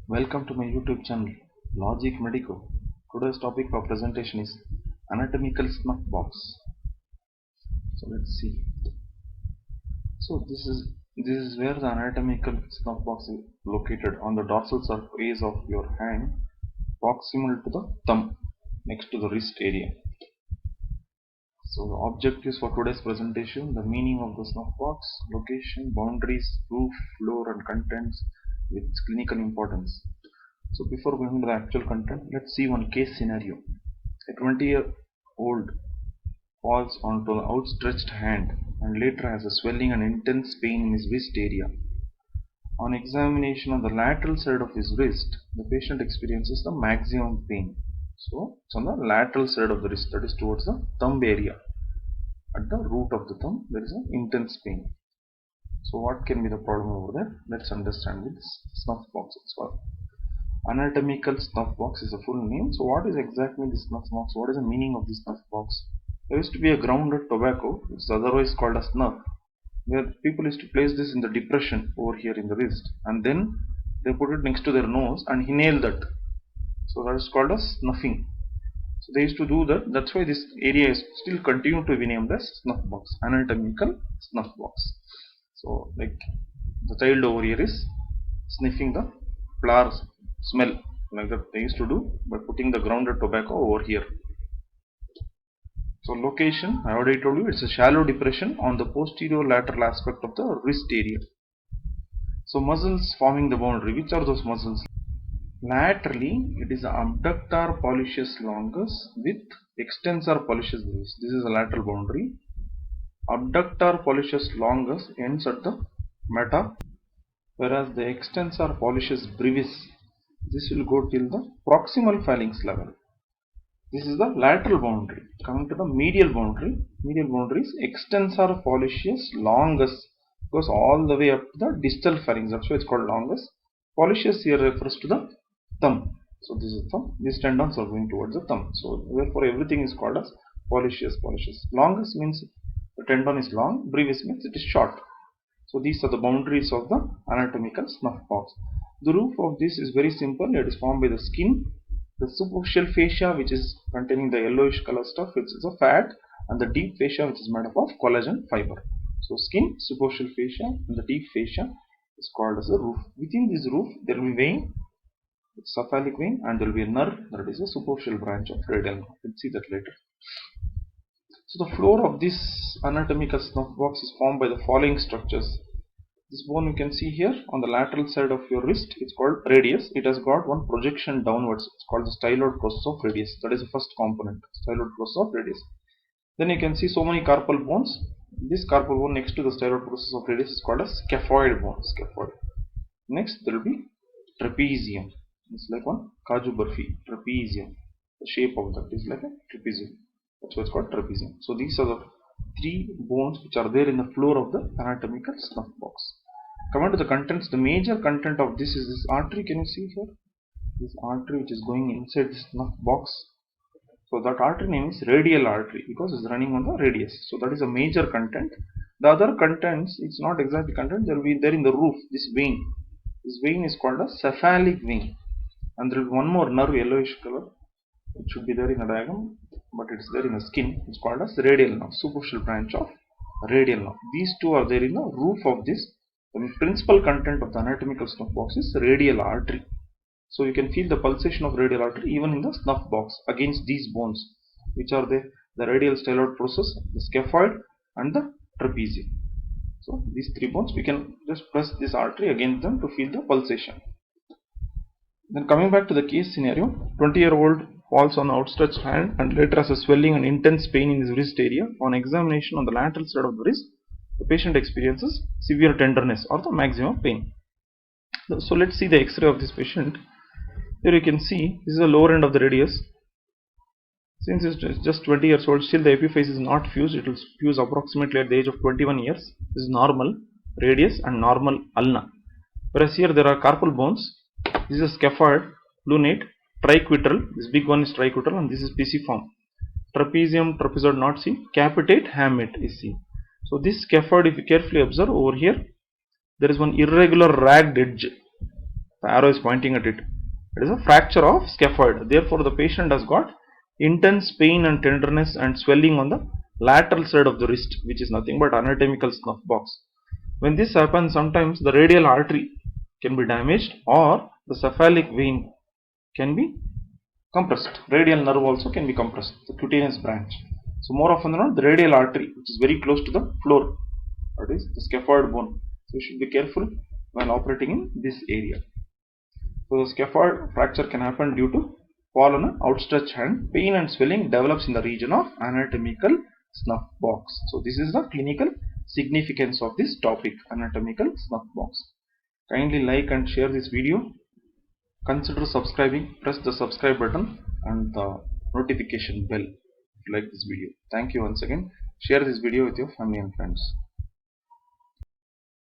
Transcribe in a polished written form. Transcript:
Welcome to my YouTube channel, Logic Medico. Today's topic for presentation is Anatomical Snuff Box. So let's see. So this is where the anatomical snuff box is located on the dorsal surface of your hand, proximal to the thumb, next to the wrist area. So the objectives for today's presentation: the meaning of the snuff box, location, boundaries, roof, floor, and contents with clinical importance. So before going to the actual content, let's see one case scenario. A 20-year-old falls onto the outstretched hand and later has a swelling and intense pain in his wrist area. On examination on the lateral side of his wrist, the patient experiences the maximum pain. So it's on the lateral side of the wrist, that is towards the thumb area. At the root of the thumb, there is an intense pain. So what can be the problem over there? Let's understand with this snuff box as well. Anatomical snuff box is a full name. So what is exactly this snuff box? What is the meaning of this snuff box? There used to be a grounded tobacco, which is otherwise called a snuff, where people used to place this in the depression over here in the wrist, and then they put it next to their nose and inhale that. So that is called as snuffing. So they used to do that. That's why this area is still continued to be named as snuff box, anatomical snuff box. So like the child over here is sniffing the flowers smell, like that they used to do by putting the grounded tobacco over here. So location, I already told you, it's a shallow depression on the posterior lateral aspect of the wrist area. So muscles forming the boundary, which are those muscles? Laterally, it is abductor pollicis longus with extensor pollicis brevis. This is a lateral boundary. Abductor pollicis longus ends at the meta, whereas the extensor pollicis brevis, this will go till the proximal phalanx level. This is the lateral boundary. Coming to the medial boundary is extensor pollicis longus, goes all the way up to the distal phalanx. That's why it's called longus. Pollicis here refers to the thumb. So this is thumb. These tendons are going towards the thumb. So therefore everything is called as pollicis. Longus means the tendon is long. Brevis means it is short. So these are the boundaries of the anatomical snuff box. The roof of this is very simple. It is formed by the skin, the superficial fascia, which is containing the yellowish color stuff, which is a fat, and the deep fascia, which is made up of collagen fiber. So skin, superficial fascia, and the deep fascia is called as a roof. Within this roof, there will be vein, cephalic vein, and there will be a nerve, that is a superficial branch of radial nerve. We'll see that later. So the floor of this anatomical snuff box is formed by the following structures. This bone you can see here on the lateral side of your wrist, it's called radius. It has got one projection downwards. It's called the styloid process of radius. That is the first component, styloid process of radius. Then you can see so many carpal bones. This carpal bone next to the styloid process of radius is called a scaphoid bone. Next there will be trapezium. It's like one kaju barfi. Trapezium. The shape of that is like a trapezium. That's why it's called trapezium. So these are the three bones which are there in the floor of the anatomical snuff box. Coming to the contents, the major content of this is this artery. Can you see here? This artery which is going inside the snuff box. So that artery name is radial artery because it's running on the radius. So that is a major content. The other contents, it's not exactly content. There will be there in the roof. This vein. This vein is called a cephalic vein, and there will be one more nerve, yellowish color. It should be there in a diagram, but it's there in the skin. It's called as radial nerve, superficial branch of radial nerve. These two are there in the roof of this. The principal content of the anatomical snuff box is radial artery. So you can feel the pulsation of radial artery even in the snuff box against these bones, which are the radial styloid process, the scaphoid, and the trapezium. So these three bones, we can just press this artery against them to feel the pulsation. Then coming back to the case scenario, 20-year-old falls on the outstretched hand and later has a swelling and intense pain in his wrist area. On examination on the lateral side of the wrist, the patient experiences severe tenderness or the maximum pain. So let's see the X-ray of this patient. Here you can see this is the lower end of the radius. Since it's just 20 years old, still the epiphyse is not fused. It will fuse approximately at the age of 21 years. This is normal radius and normal ulna. Whereas here there are carpal bones. This is a scaphoid, lunate, triquetral. This big one is triquetral, and this is pisiform. Trapezium, trapezoid not seen. Capitate, hamate is seen. So this scaphoid, if you carefully observe over here, there is one irregular ragged edge. The arrow is pointing at it. It is a fracture of scaphoid. Therefore, the patient has got intense pain and tenderness and swelling on the lateral side of the wrist, which is nothing but anatomical snuff box. When this happens, sometimes the radial artery can be damaged or the cephalic vein can be compressed. Radial nerve also can be compressed, the cutaneous branch. So more often than not, the radial artery, which is very close to the floor, that is the scaphoid bone. So you should be careful while operating in this area. So the scaphoid fracture can happen due to fall on an outstretched hand. Pain and swelling develops in the region of anatomical snuff box. So this is the clinical significance of this topic, anatomical snuff box. Kindly like and share this video. Consider subscribing. Press the subscribe button and the notification bell if you like this video. Thank you once again. Share this video with your family and friends.